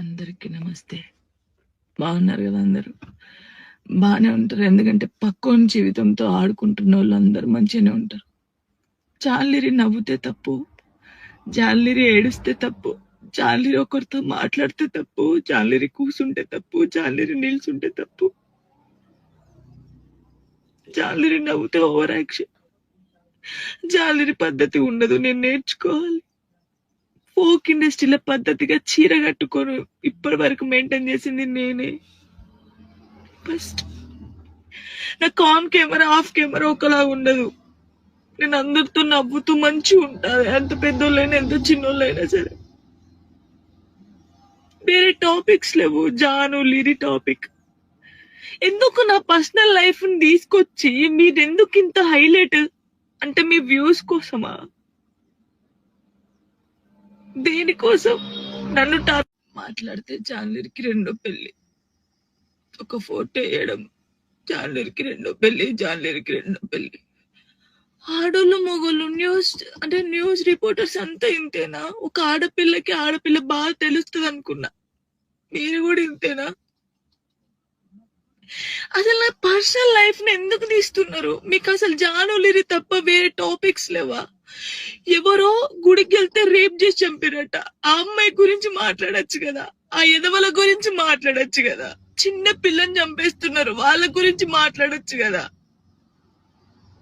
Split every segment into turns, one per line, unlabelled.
అందరికీ నమస్తే. బాగున్నారు కదా అందరూ? బానే ఉంటారు. ఎందుకంటే పక్కోని జీవితంతో ఆడుకుంటున్నోళ్ళందరూ మంచిగానే ఉంటారు. జాలిరి నవ్వుతే తప్పు, జాలిరి ఏడుస్తే తప్పు, జాలిరి ఒకరితో మాట్లాడితే తప్పు, జాలిరి కూసుంటే తప్పు, జాలిరి నిల్చుంటే తప్పు, జాలిరి నవ్వుతే ఓవర్ యాక్షన్. జాలిరి పద్ధతి ఉండదు, నేను నేర్చుకోవాలి. ఫోక్ ఇండస్ట్రీలో పద్ధతిగా చీర కట్టుకొని ఇప్పటి వరకు మెయింటైన్ చేసింది నేనే. ఫస్ట్ నాకు ఆన్ కెమెరా ఆఫ్ కెమెరా ఒకలా ఉండదు. నేను అందరితో నవ్వుతూ మంచిగా ఉంటాను, ఎంత పెద్దోళ్ళైనా ఎంత చిన్నోళ్ళైనా సరే. వేరే టాపిక్స్ లేవు, జాను లిరి టాపిక్. ఎందుకు నా పర్సనల్ లైఫ్ ని తీసుకొచ్చి మీరెందుకు ఇంత హైలైట్? అంటే మీ వ్యూస్ కోసమా? దేనికోసం? నన్ను మాట్లాడితే జాన్లరికి రెండో పెళ్లి, ఒక ఫోటో వేయడం, జాన్లరికి రెండో పెళ్లి, జాన్లరికి రెండో పెళ్లి. ఆడోళ్ళు మొగోళ్ళు న్యూస్ రిపోర్టర్స్ అంతా ఇంతేనా? ఒక ఆడపిల్లకి ఆడపిల్ల బాగా తెలుస్తుంది అనుకున్నా, మీరు కూడా ఇంతేనా? అసలు నా పర్సనల్ లైఫ్ ని ఎందుకు తీస్తున్నారు? మీకు అసలు జానులిరి తప్ప వేరే టాపిక్స్ లేవా? ఎవరో గుడికి వెళ్తే రేప్ చేసి చంపారట, ఆ అమ్మాయి గురించి మాట్లాడొచ్చు కదా, ఆ ఎదవల గురించి మాట్లాడొచ్చు కదా. చిన్న పిల్లని చంపేస్తున్నారు, వాళ్ళ గురించి మాట్లాడొచ్చు కదా.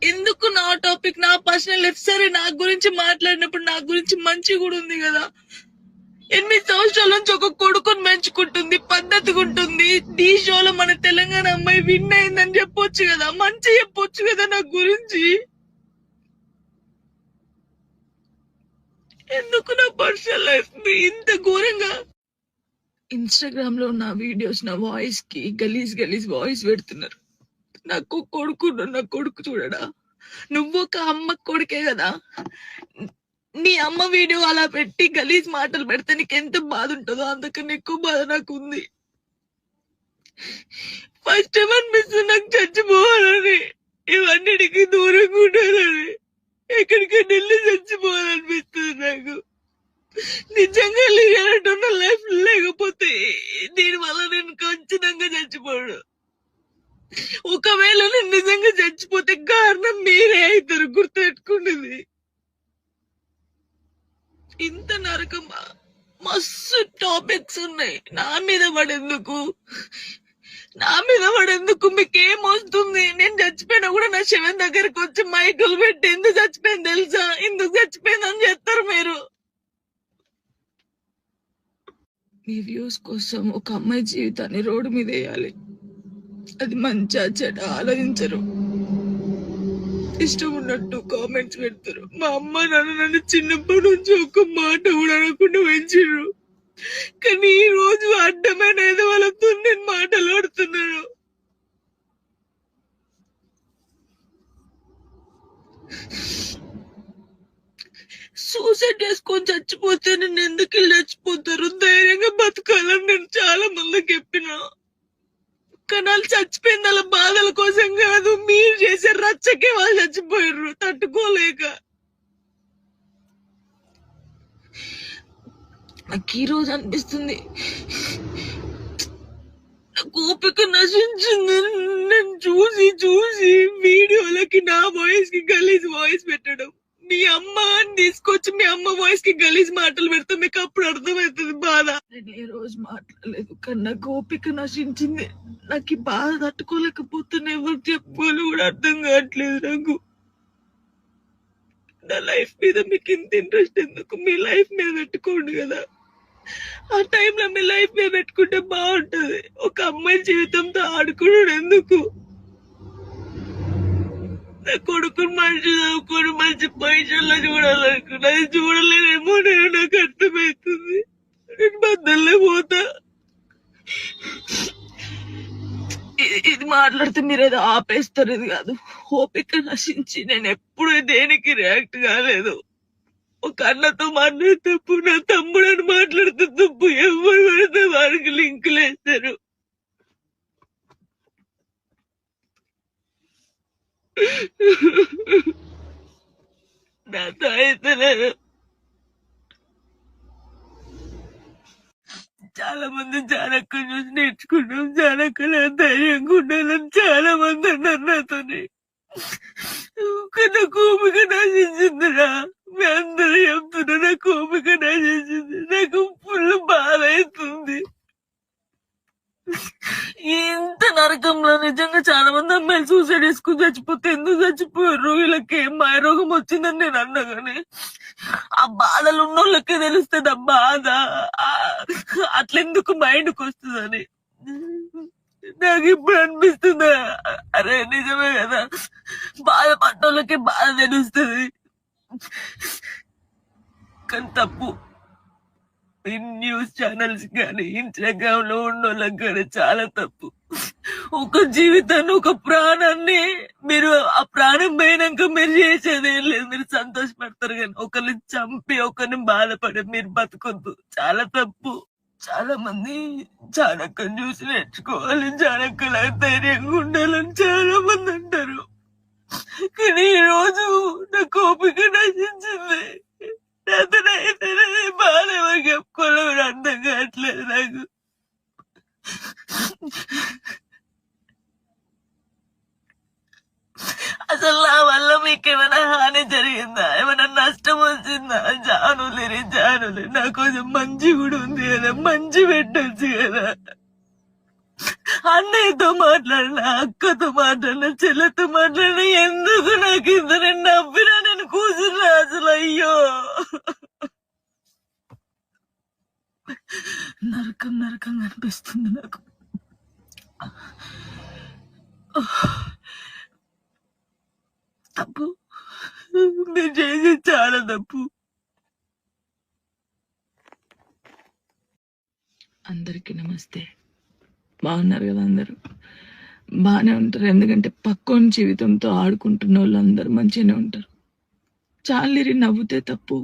ఎందుకు నా టాపిక్, నా పర్సనల్ లైఫ్? సరే, నా గురించి మాట్లాడినప్పుడు నా గురించి మంచి కూడా ఉంది కదా. 8 సంవత్సరాల నుంచి ఒక కొడుకుని పెంచుకుంటుంది, పద్ధతిగా ఉంటుంది. ఈ షోలో మన తెలంగాణ అమ్మాయి విన్ అయిందని చెప్పొచ్చు కదా, మంచి చెప్పొచ్చు కదా నా గురించి. ఎందుకు నా పర్సనల్ లైఫ్ ఇంత ఘోరంగా? ఇన్స్టాగ్రామ్ లో నా వీడియోస్, నా వాయిస్ కి గలీజ్ గలీజ్ వాయిస్ పెడుతున్నారు. నాకు కొడుకు, నా కొడుకు చూడడా? నువ్వు ఒక అమ్మ కొడుకే కదా. నీ అమ్మ వీడియో అలా పెట్టి గలీజ్ మాటలు పెడితే నీకు ఎంత బాధ ఉంటుందో అంతకన్నా ఎక్కువ బాధ నాకు ఉంది. ఫస్ట్ టైం అనిపిస్తుంది నాకు చచ్చిపోవాలని, ఇవన్నిటికి దూరంగా ఉండాలని, ఎక్కడికైనా వెళ్ళి చచ్చిపోవాలనిపిస్తుంది నాకు. నిజంగా లేనట్టున్న లైఫ్ లేకపోతే దీని వల్ల నేను ఖచ్చితంగా చచ్చిపోడు. ఒకవేళ నేను నిజంగా చచ్చిపోతే కారణం మీరే అవుతారు, గుర్తుపెట్టుకున్నది. ఇంత నరకమా? మస్తు టాపిక్స్ ఉన్నాయి. నా మీద పడేందుకు, నా మీద పడేందుకు? మీకేం వస్తుంది? నేను చచ్చిపోయినా కూడా నా శవం దగ్గరకు వచ్చి మైకులు పెట్టి ఎందుకు చచ్చిపోయింది తెలుసా, ఎందుకు చచ్చిపోయింది అని చెప్తారు మీరు. మీ వ్యూస్ కోసం ఒక అమ్మాయి జీవితాన్ని రోడ్డు మీద వేయాలి, అది మంచిగా చెడ్డ ఆలోచించరు. ఇష్టం ఉన్నట్టు కామెంట్స్ పెడతారు. మా అమ్మ నాన్న నన్ను చిన్నప్పటి నుంచి ఒక్క మాట కూడా అనకుండా పెంచారు, కానీ ఈ రోజు అడ్డమైన వాళ్ళతో నేను మాట్లాడుతున్నాను. సూసైడ్ చేసుకొని చచ్చిపోతే నేను ఎందుకు వెళ్ళి చచ్చిపోతారు? ధైర్యంగా బతకాలని నేను చాలా మందికి చెప్పినా, కానీ వాళ్ళు చచ్చిపోయింది వాళ్ళ బాధల కోసం కాదు, మీరు చేసే రచ్చకే వాళ్ళు చచ్చిపోయారు తట్టుకోలేక. నాకు ఈ రోజు అనిపిస్తుంది నాకు ఓపిక నశించింది. నేను చూసి చూసి వీడియోలకి నా వాయిస్ కి గలీజ్ వాయిస్ పెట్టడం, మీ అమ్మ అని తీసుకొచ్చి మీ అమ్మ వాయిస్ కి గలీజ్ మాటలు పెడితే మీకు అప్పుడు అర్థమవుతుంది బాధ. నేను ఏ రోజు మాట్లాడలేదు, కానీ నాకు ఓపిక నశించింది. నాకు ఈ బాధ తట్టుకోలేకపోతున్నా, ఎవరు చెప్పుకోవాలి కూడా అర్థం కావట్లేదు నాకు. నా లైఫ్ మీద మీకు ఇంత ఇంట్రెస్ట్ ఎందుకు? మీ లైఫ్ మీద పెట్టుకోండి కదా. ఆ టైంలో మీ లైఫ్ మీద పెట్టుకుంటే బాగుంటది. ఒక అమ్మాయి జీవితంతో ఆడుకున్నాడు ఎందుకు? నా కొడుకుని మంచి చదువుకొని మంచి పొజిషన్లో చూడాలనుకున్నా, అది చూడలేనేమో నేను, నాకు అర్థమవుతుంది. నేను బద్దల్లే పోతా. ఇది మాట్లాడితే మీరు ఏదో ఆపేస్తారు, ఇది కాదు. ఓపిక నశించి నేను ఎప్పుడు దేనికి రియాక్ట్ కాలేదు. ఒక అన్నతో మాట్లాడే తప్పు, నా తమ్ముడని మాట్లాడితే తప్పు, ఎవరు పడితే వారికి లింకులు వేస్తారు. నాతో అయితే చాలా మంది జానక్కని చూసి నేర్చుకున్నాం, జానక్కలా ధైర్యంగా ఉండాలని చాలా మంది అన్నారు నాతోని. నాకు ఓపిక నశించిందిరా. మీ అందరూ చెప్తున్నా నాకు ఓపిక నశించింది. నాకు ఫుల్ బాధ అవుతుంది. ఇంత నరకంలో నిజంగా చాలా మంది అమ్మాయిలు సూసైడ్ చేసుకుని చచ్చిపోతే ఎందుకు చచ్చిపోయారు, వీళ్ళకి ఏం మాయరోగం వచ్చిందని నేను అన్నా గానీ ఆ బాధలు ఉన్నోళ్ళకే తెలుస్తుంది ఆ బాధ. అట్లెందుకు మైండ్కి వస్తుందని నాకు ఇప్పుడు అనిపిస్తుంది. అరే నిజమే కదా, బాధపడ్డోళ్ళకి బాధ తెలుస్తుంది కానీ తప్పు ఈ న్యూస్ ఛానల్స్ కానీ ఇన్స్టాగ్రామ్ లో ఉన్నోళ్ళకి కానీ చాలా తప్పు. ఒక జీవితాన్ని, ఒక ప్రాణాన్ని మీరు ఆ ప్రాణం పోయినాక మీరు చేసేది ఏం లేదు, మీరు సంతోషపడతారు కానీ ఒకరిని చంపి ఒకరిని బాధపడి మీరు బతకొద్దు, చాలా తప్పు. చాలా మంది జానక్కని చూసి నేర్చుకోవాలి, జానక్కలా ధైర్యంగా ఉండాలని చాలా మంది అంటారు కానీ ఈ రోజు నాకు ఓపిక నశించింది. నాతోనైతే బాధ ఎవరికి చెప్పుకోవాలో కూడా అర్థం కావట్లేదు నాకు. అసలు నా వల్ల మీకు ఏమైనా హాని జరిగిందా, ఏమైనా నష్టం వచ్చిందా? జానులే నా కోసం మంచి కూడా ఉంది కదా, మంచి పెట్టొచ్చు కదా. అన్నయ్యతో మాట్లాడినా, అక్కతో మాట్లాడినా, చెల్లెతో మాట్లాడినా, ఎందుకు నాకు ఇద్దరు నవ్వినా నేను కూర్చున్నా అసలు. అయ్యో నరకం అనిపిస్తుంది నాకు. తప్పు, మీరు చేసేది చాలా తప్పు. అందరికీ నమస్తే. బాగున్నారు కదా అందరూ? బాగానే ఉంటారు, ఎందుకంటే పక్కోని జీవితంతో ఆడుకుంటున్న వాళ్ళందరూ మంచిగానే ఉంటారు. జాలిరి నవ్వుతే తప్పు,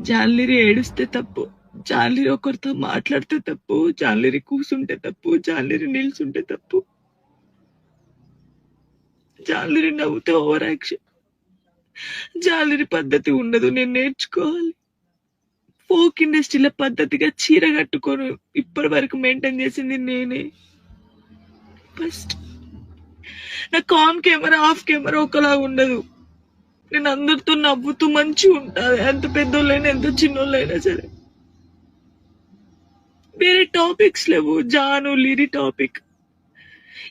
జాలిరి ఏడుస్తే తప్పు, జాలిరి ఒకరితో మాట్లాడితే తప్పు, జాలిరి కూసుంటే తప్పు, జాలిరి నిల్చుంటే తప్పు. జాలిరి నవ్వుతే ఓవర్ యాక్షన్. జాలిరి పద్ధతి ఉండదు, నేను నేర్చుకోవాలి. ఫోక్ ఇండస్ట్రీలో పద్ధతిగా చీర కట్టుకొని ఇప్పటి వరకు మెయింటైన్ చేసింది నేనే. ఫస్ట్ నాకు ఆన్ కెమెరా ఆఫ్ కెమెరా ఒకలా ఉండదు. నేను అందరితో నవ్వుతూ మంచిగా ఉంటాను, ఎంత పెద్దోళ్ళైనా ఎంత చిన్నోళ్ళైనా సరే. వేరే టాపిక్స్ లేవు, జాను లిరి టాపిక్.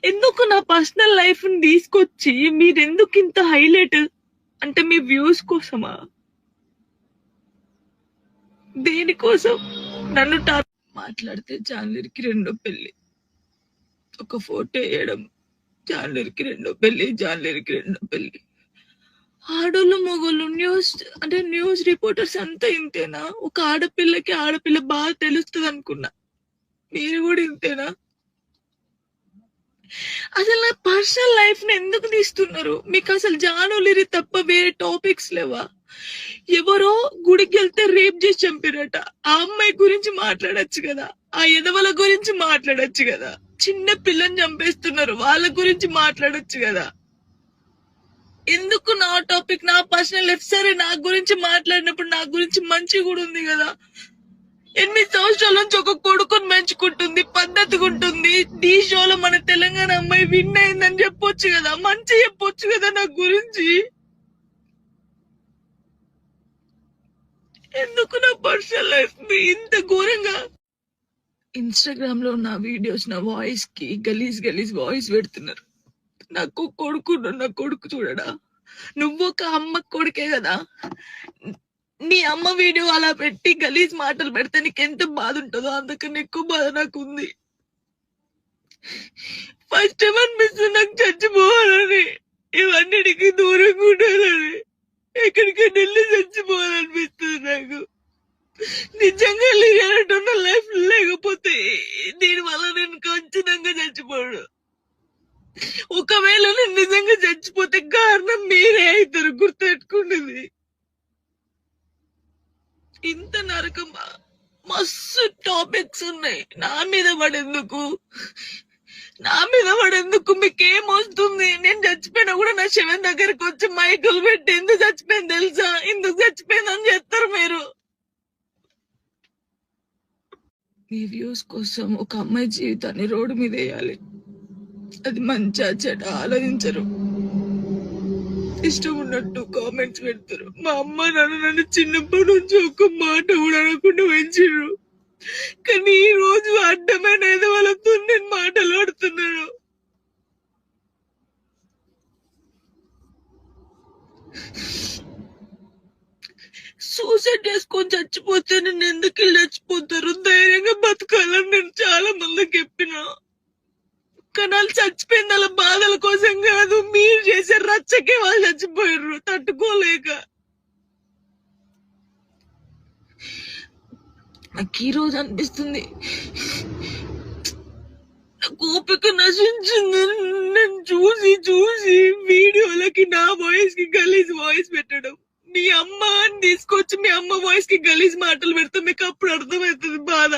ఎందుకు నా పర్సనల్ లైఫ్ ని తీసుకొచ్చి మీరెందుకు ఇంత హైలైట్? అంటే మీ వ్యూస్ కోసమా? దేనికోసం? నన్ను మాట్లాడితే జాన్లరికి రెండో పెళ్లి, ఒక ఫోటో వేయడం, జాన్లరికి రెండో పెళ్లి, జాన్లరికి రెండో పెళ్లి. ఆడోళ్ళు మొగోళ్ళు న్యూస్ రిపోర్టర్స్ అంతా ఇంతేనా? ఒక ఆడపిల్ల బాగా తెలుస్తుంది అనుకున్నా, మీరు కూడా ఇంతేనా? అసలు నా పర్సనల్ లైఫ్ ని ఎందుకు తీస్తున్నారు? మీకు అసలు జానులిరి తప్ప వేరే టాపిక్స్ లేవా? ఎవరో గుడికి వెళ్తే రేప్ చేసి చంపారట, ఆ అమ్మాయి గురించి మాట్లాడొచ్చు కదా, ఆ ఎదవల గురించి మాట్లాడొచ్చు కదా. చిన్న పిల్లని చంపేస్తున్నారు, వాళ్ళ గురించి మాట్లాడొచ్చు కదా. ఎందుకు నా టాపిక్, నా పర్సనల్ లైఫ్? సరే నా గురించి మాట్లాడినప్పుడు నా గురించి మంచి కూడా ఉంది కదా. 8 సంవత్సరాల నుంచి ఒక కొడుకుని పెంచుకుంటుంది, పద్ధతిగా ఉంటుంది. ఈ షోలో మన తెలంగాణ అమ్మాయి విన్ అయిందని చెప్పొచ్చు కదా, మంచి చెప్పొచ్చు కదా నా గురించి. ఎందుకు నా పర్సనల్ లైఫ్ ఇంత ఘోరంగా? ఇన్స్టాగ్రామ్ లో నా వీడియోస్, నా వాయిస్ కి గలీజ్ వాయిస్ పెడుతున్నారు. నాకు నా కొడుకు చూడడా? నువ్వు ఒక అమ్మ కొడుకే కదా, నీ అమ్మ వీడియో అలా పెట్టి గలీజ్ మాటలు పెడితే నీకు ఎంత బాధ ఉంటుందో అంతకన్నా ఎక్కువ బాధ నాకు ఉంది. ఫస్ట్ టైం అనిపిస్తుంది నాకు చచ్చిపోవాలని, ఇవన్నిటికి దూరంగా ఉండాలని, ఎక్కడికైనా వెళ్ళి చచ్చిపోవాలనిపిస్తుంది నాకు. నిజంగా లేనట్టున్న లైఫ్ లేకపోతే దీని వల్ల నేను ఖచ్చితంగా చచ్చిపోడు. ఒకవేళ నేను నిజంగా చచ్చిపోతే కారణం మీరే అవుతారు, గుర్తుపెట్టుకున్నది. ఇంత నరకం, మస్తు టాపిక్స్ ఉన్నాయి. నా మీద పడేందుకు మీకేం వస్తుంది? నేను చచ్చిపోయినా కూడా నా శవం దగ్గరకు వచ్చి మైకులు పెట్టి ఎందుకు చచ్చిపోయింది తెలుసా, ఎందుకు చచ్చిపోయిందని చెప్తారు మీరు. మీ వ్యూస్ కోసం ఒక అమ్మాయి జీవితాన్ని రోడ్డు మీద వేయాలి. అది మంచా చెడ ఆలోచించరు. ఇష్టం ఉన్నట్టు కామెంట్స్ పెడతారు. మా అమ్మ నన్ను చిన్నప్పటి నుంచి ఒక్క మాట కూడా అనకుండా పెంచిర్రు. కానీ ఈ రోజు అడ్డమైన ఏదో వాళ్ళతో నేను మాటలు ఆడుతున్నాను. సూసైడ్ చేసుకొని చచ్చిపోతే నేను ఎందుకు వెళ్ళి చచ్చిపోతారు? ధైర్యంగా బతకాలని నేను చాలా మందికి చెప్పినా. కానీ వాళ్ళు చచ్చిపోయింది వాళ్ళ బాధల కోసం కాదు, మీరు చేసే రచ్చకే వాళ్ళు చచ్చిపోయారు తట్టుకోలేక. నాకు ఈ రోజు అనిపిస్తుంది నాకు ఓపిక నశించింది. నేను చూసి చూసి వీడియోలకి నా వాయిస్ కి గలీజ్ వాయిస్ పెట్టడం, మీ అమ్మ అని తీసుకొచ్చి మీ అమ్మ వాయిస్ కి గలీజ్ మాటలు పెడితే మీకు అప్పుడు అర్థమవుతుంది బాధ.